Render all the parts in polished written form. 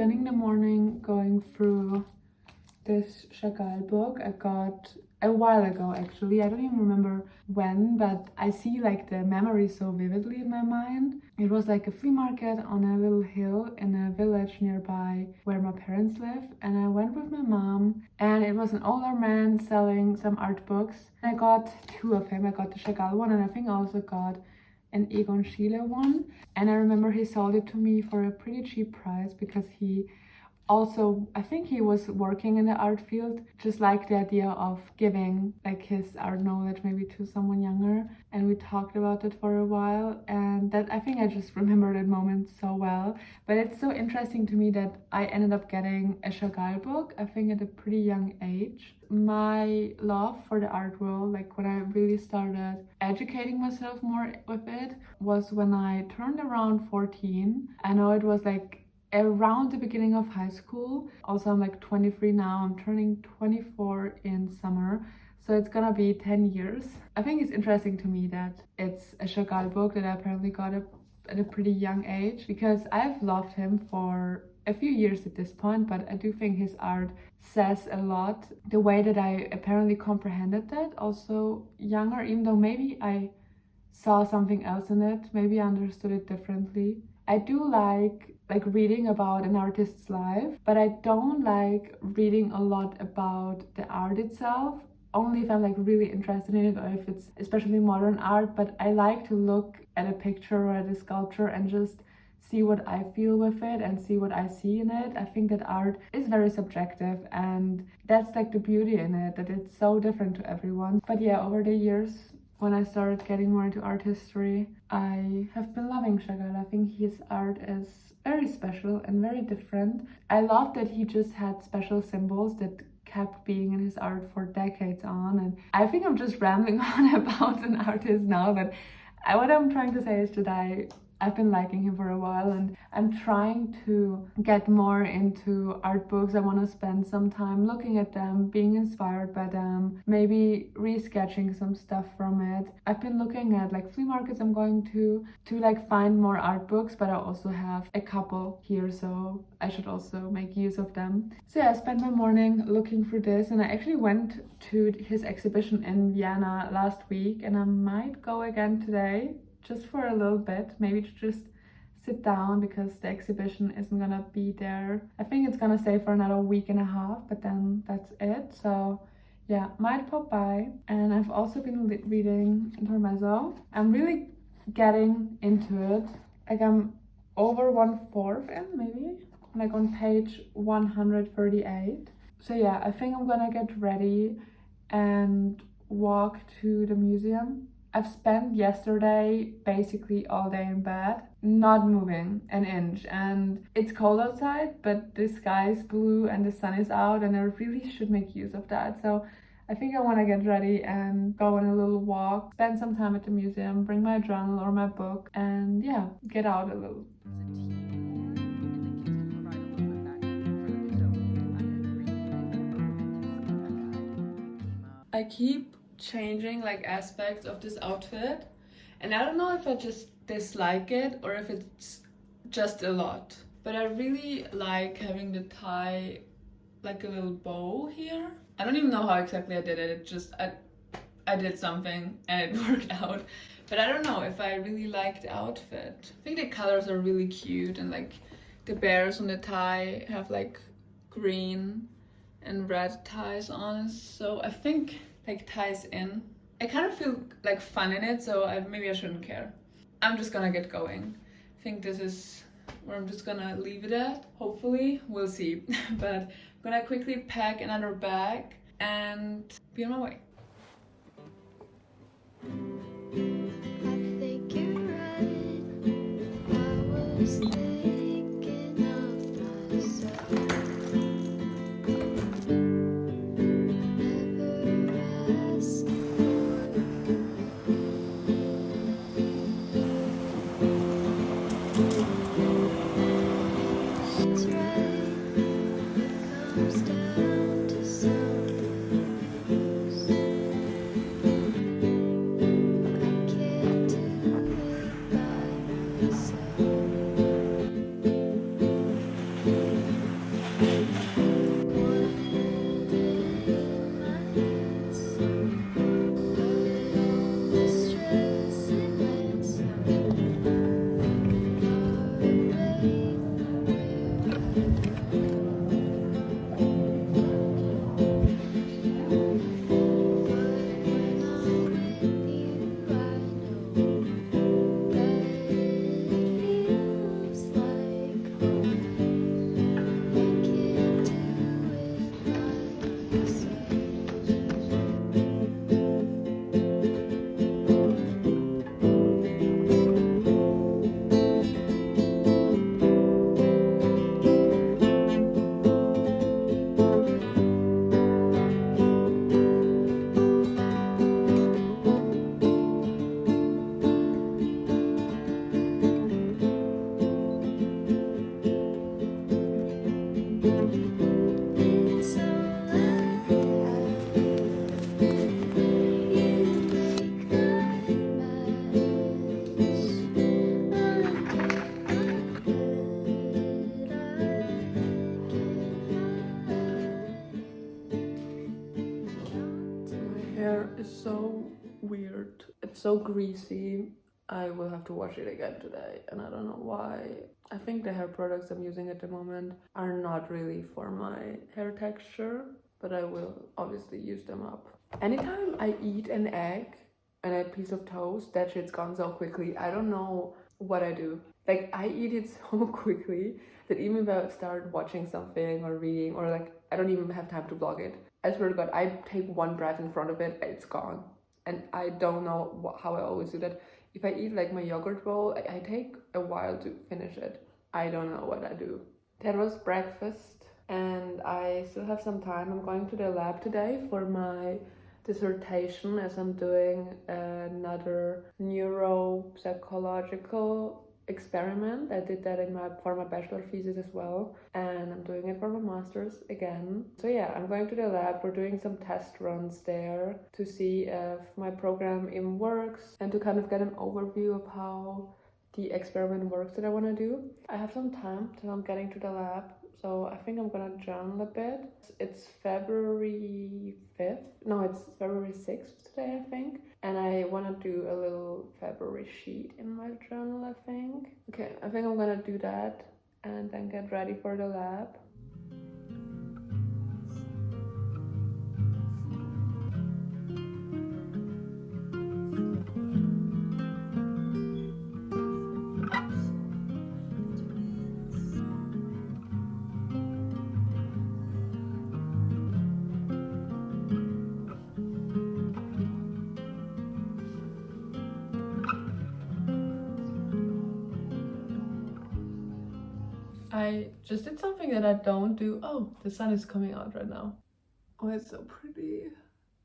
spending the morning going through this Chagall book I got a while ago actually. I don't even remember when, but I see like the memory so vividly in my mind. It was like a flea market on a little hill in a village nearby where my parents live, and I went with my mom, and it was an older man selling some art books. I got two of him. I got the Chagall one, and I think I also got an Egon Schiele one, and I remember he sold it to me for a pretty cheap price because he also, I think he was working in the art field, just like the idea of giving like his art knowledge maybe to someone younger. And we talked about it for a while, and that I think I just remember that moment so well. But it's so interesting to me that I ended up getting a Chagall book, I think at a pretty young age. My love for the art world, like when I really started educating myself more with it, was when I turned around 14. I know it was like around the beginning of high school. Also, I'm like 23 now. I'm turning 24 in summer. So it's gonna be 10 years. I think it's interesting to me that it's a Chagall book that I apparently got at a pretty young age, because I've loved him for a few years at this point, but I do think his art says a lot. The way that I apparently comprehended that also younger, even though maybe I saw something else in it, maybe I understood it differently. I do like reading about an artist's life, but I don't like reading a lot about the art itself, only if I'm like really interested in it, or if it's especially modern art. But I like to look at a picture or at a sculpture and just see what I feel with it and see what I see in it. I think that art is very subjective, and that's like the beauty in it, that it's so different to everyone. But yeah, over the years, when I started getting more into art history, I have been loving Chagall. I think his art is very special and very different. I love that he just had special symbols that kept being in his art for decades on. And I think I'm just rambling on about an artist now, but what I'm trying to say is that I've been liking him for a while, and I'm trying to get more into art books. I want to spend some time looking at them, being inspired by them, maybe resketching some stuff from it. I've been looking at like flea markets I'm going to like find more art books, but I also have a couple here, so I should also make use of them. So yeah, I spent my morning looking through this, and I actually went to his exhibition in Vienna last week, and I might go again today, just for a little bit, maybe to just sit down, because the exhibition isn't gonna be there. I think it's gonna stay for another week and a half, but then that's it. So yeah, might pop by. And I've also been reading Intermezzo. I'm really getting into it. Like I'm over 1/4 in, maybe, like on page 138. So yeah, I think I'm gonna get ready and walk to the museum. I've spent yesterday basically all day in bed, not moving an inch, and it's cold outside, but the sky is blue and the sun is out, and I really should make use of that. So I think I want to get ready and go on a little walk, spend some time at the museum, bring my journal or my book, and yeah, get out a little. I keep changing like aspects of this outfit, and I don't know if I just dislike it or if it's just a lot, but I really like having the tie like a little bow here. I don't even know how exactly I did it. It just I did something and it worked out, but I don't know if I really like the outfit. I think the colors are really cute, and like the bears on the tie have like green and red ties on it, so I think like ties in. I kind of feel like fun in it, so maybe I shouldn't care. I'm just gonna get going. I think this is where I'm just gonna leave it at. Hopefully, we'll see. But I'm gonna quickly pack another bag and be on my way. I think you're right. I was thinking of myself. It's right, it comes down to something else. It's so greasy. I will have to wash it again today, and I don't know why. I think the hair products I'm using at the moment are not really for my hair texture, but I will obviously use them up. Anytime I eat an egg and a piece of toast, that shit's gone so quickly. I don't know what I do. Like, I eat it so quickly that even if I start watching something or reading, or like, I don't even have time to vlog it. I swear to God, I take one breath in front of it, it's gone. And I don't know how I always do that. If I eat like my yogurt bowl, I take a while to finish it. I don't know what I do. That was breakfast, and I still have some time. I'm going to the lab today for my dissertation, as I'm doing another neuropsychological experiment. I did that for my bachelor thesis as well, and I'm doing it for my master's again. So yeah, I'm going to the lab. We're doing some test runs there to see if my program even works, and to kind of get an overview of how the experiment works that I want to do. I have some time till I'm getting to the lab, so I think I'm gonna journal a bit. It's February 5th. No, it's February 6th today, I think. And I want to do a little February sheet in my journal, I think. Okay, I think I'm gonna do that and then get ready for the lab. I just did something that I don't do. Oh, the sun is coming out right now. Oh, it's so pretty.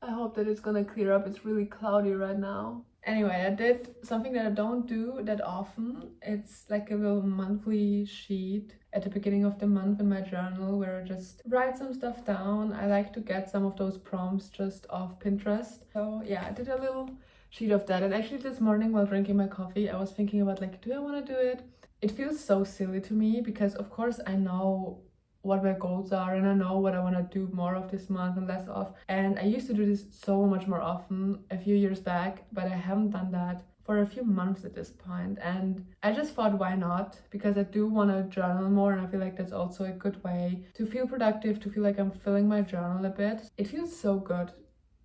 I hope that it's gonna clear up. It's really cloudy right now. Anyway, I did something that I don't do that often. It's like a little monthly sheet at the beginning of the month in my journal where I just write some stuff down. I like to get some of those prompts just off Pinterest. So yeah, I did a little sheet of that. And actually this morning while drinking my coffee, I was thinking about like, do I want to do it? It feels so silly to me because of course I know what my goals are and I know what I want to do more of this month and less of. And I used to do this so much more often a few years back, but I haven't done that for a few months at this point. And I just thought, why not? Because I do want to journal more, and I feel like that's also a good way to feel productive, to feel like I'm filling my journal a bit. It feels so good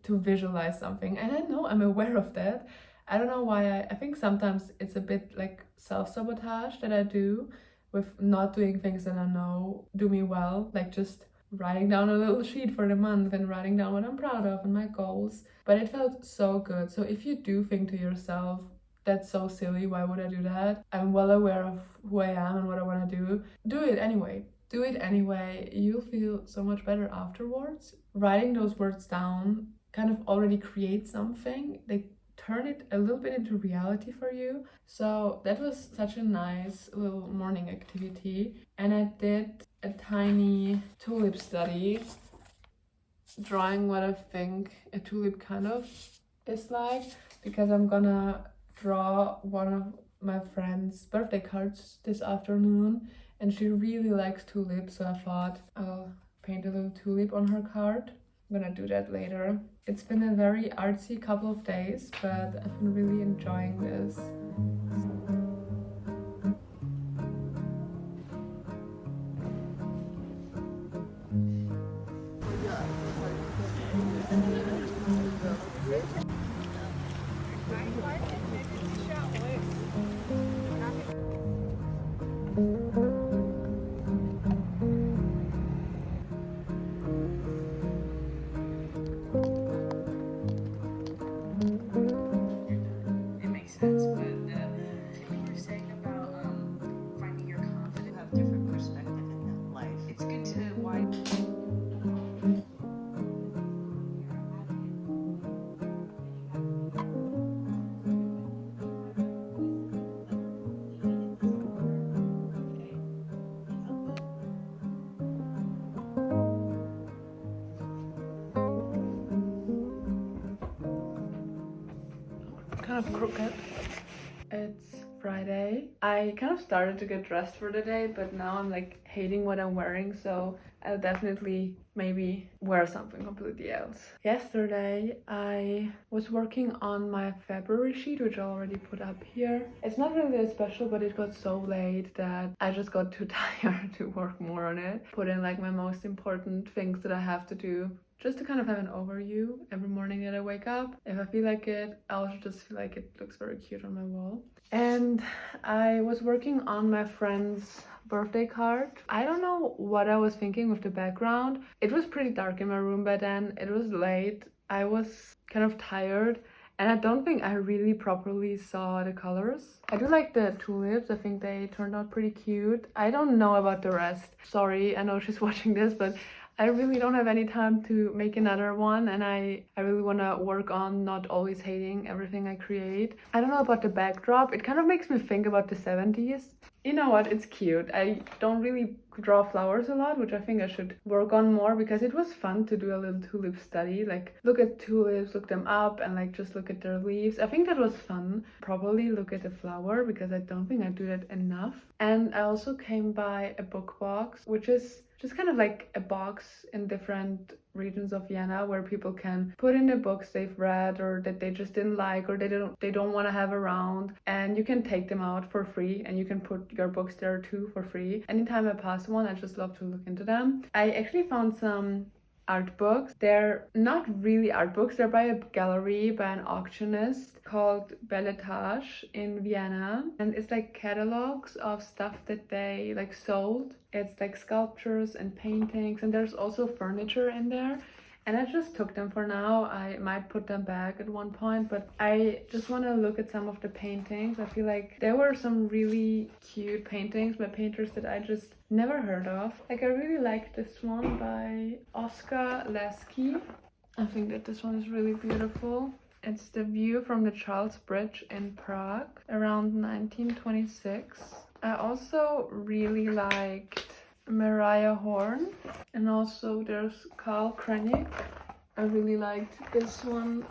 to visualize something, and I know I'm aware of that. I don't know why. I think sometimes it's a bit like self-sabotage that I do with not doing things that I know do me well, like just writing down a little sheet for the month and writing down what I'm proud of and my goals. But it felt so good. So if you do think to yourself, that's so silly, why would I do that? I'm well aware of who I am and what I want to do. Do it anyway. Do it anyway. You'll feel so much better afterwards. Writing those words down kind of already creates something. They turn it a little bit into reality for you. So that was such a nice little morning activity. And I did a tiny tulip study, drawing what I think a tulip kind of is like, because I'm gonna draw one of my friend's birthday cards this afternoon, and she really likes tulips, so I thought I'll paint a little tulip on her card. I'm gonna do that later. It's been a very artsy couple of days, but I've been really enjoying this. Kind of crooked. It's Friday. I kind of started to get dressed for the day, but now I'm like hating what I'm wearing, so I'll definitely maybe wear something completely else. Yesterday I was working on my February sheet, which I already put up here. It's not really that special, but it got so late that I just got too tired to work more on it. Put in like my most important things that I have to do, just to kind of have an overview every morning that I wake up. If I feel like it, I also just feel like it looks very cute on my wall. And I was working on my friend's birthday card. I don't know what I was thinking with the background. It was pretty dark in my room by then. It was late. I was kind of tired. And I don't think I really properly saw the colors. I do like the tulips. I think they turned out pretty cute. I don't know about the rest. Sorry, I know she's watching this, but I really don't have any time to make another one, and I really want to work on not always hating everything I create. I don't know about the backdrop. It kind of makes me think about the 70s. You know what? It's cute. I don't really draw flowers a lot, which I think I should work on more, because it was fun to do a little tulip study. Like look at tulips, look them up, and like just look at their leaves. I think that was fun. Probably look at the flower, because I don't think I do that enough. And I also came by a book box, which is just kind of like a box in different regions of Vienna where people can put in the books they've read or that they just didn't like or they don't want to have around, and you can take them out for free and you can put your books there too for free. Anytime I pass one, I just love to look into them. I actually found some art books. They're not really art books, they're by a gallery, by an auctionist called Belletage in Vienna, and it's like catalogs of stuff that they like sold. It's like sculptures and paintings, and there's also furniture in there. And I just took them for now. I might put them back at one point, but I just want to look at some of the paintings. I feel like there were some really cute paintings by painters that I just never heard of. Like I really like this one by Oskar Lesky. I think that this one is really beautiful. It's the view from the Charles Bridge in Prague around 1926. I also really liked Mariah Horn, and also there's Karl Krennic. I really liked this one.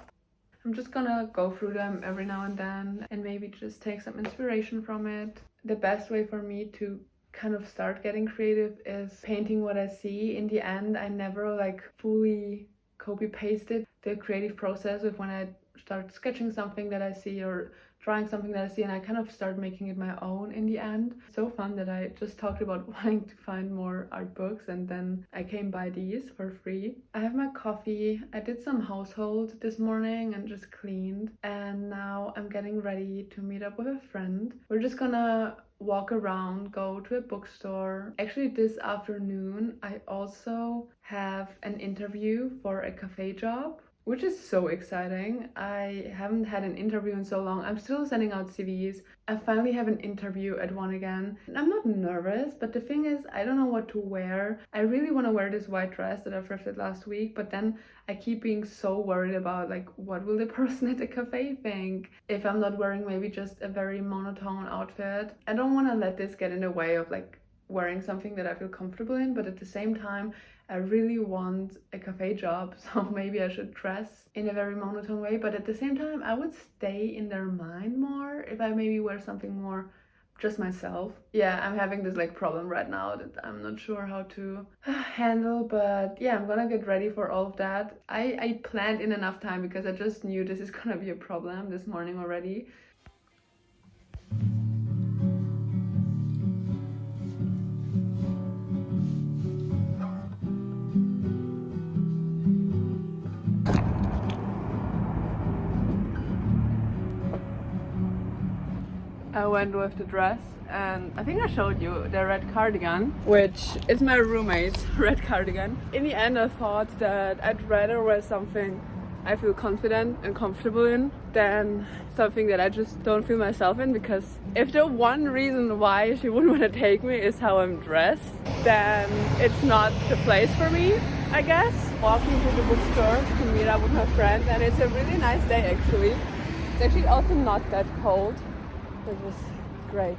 I'm just gonna go through them every now and then and maybe just take some inspiration from it. The best way for me to kind of start getting creative is painting what I see. In the end, I never like fully copy pasted the creative process with when I start sketching something that I see or drawing something that I see, and I kind of start making it my own in the end. It's so fun that I just talked about wanting to find more art books, and then I came by these for free. I have my coffee. I did some household this morning and just cleaned, and now I'm getting ready to meet up with a friend. We're just gonna walk around, go to a bookstore. Actually, this afternoon I also have an interview for a cafe job, which is so exciting. I haven't had an interview in so long. I'm still sending out CVs. I finally have an interview at one again. I'm not nervous, but the thing is, I don't know what to wear. I really want to wear this white dress that I thrifted last week, but then I keep being so worried about like, what will the person at the cafe think if I'm not wearing maybe just a very monotone outfit. I don't want to let this get in the way of like wearing something that I feel comfortable in, but at the same time, I really want a cafe job, so maybe I should dress in a very monotone way, but at the same time I would stay in their mind more if I maybe wear something more just myself. Yeah, I'm having this like problem right now that I'm not sure how to handle, but yeah, I'm gonna get ready for all of that. I planned in enough time because I just knew this is gonna be a problem this morning already. I went with the dress, and I think I showed you the red cardigan, which is my roommate's red cardigan. In the end, I thought that I'd rather wear something I feel confident and comfortable in than something that I just don't feel myself in, because if the one reason why she wouldn't want to take me is how I'm dressed, then it's not the place for me, I guess. Walking to the bookstore to meet up with my friend, and it's a really nice day actually. It's actually also not that cold. It was great.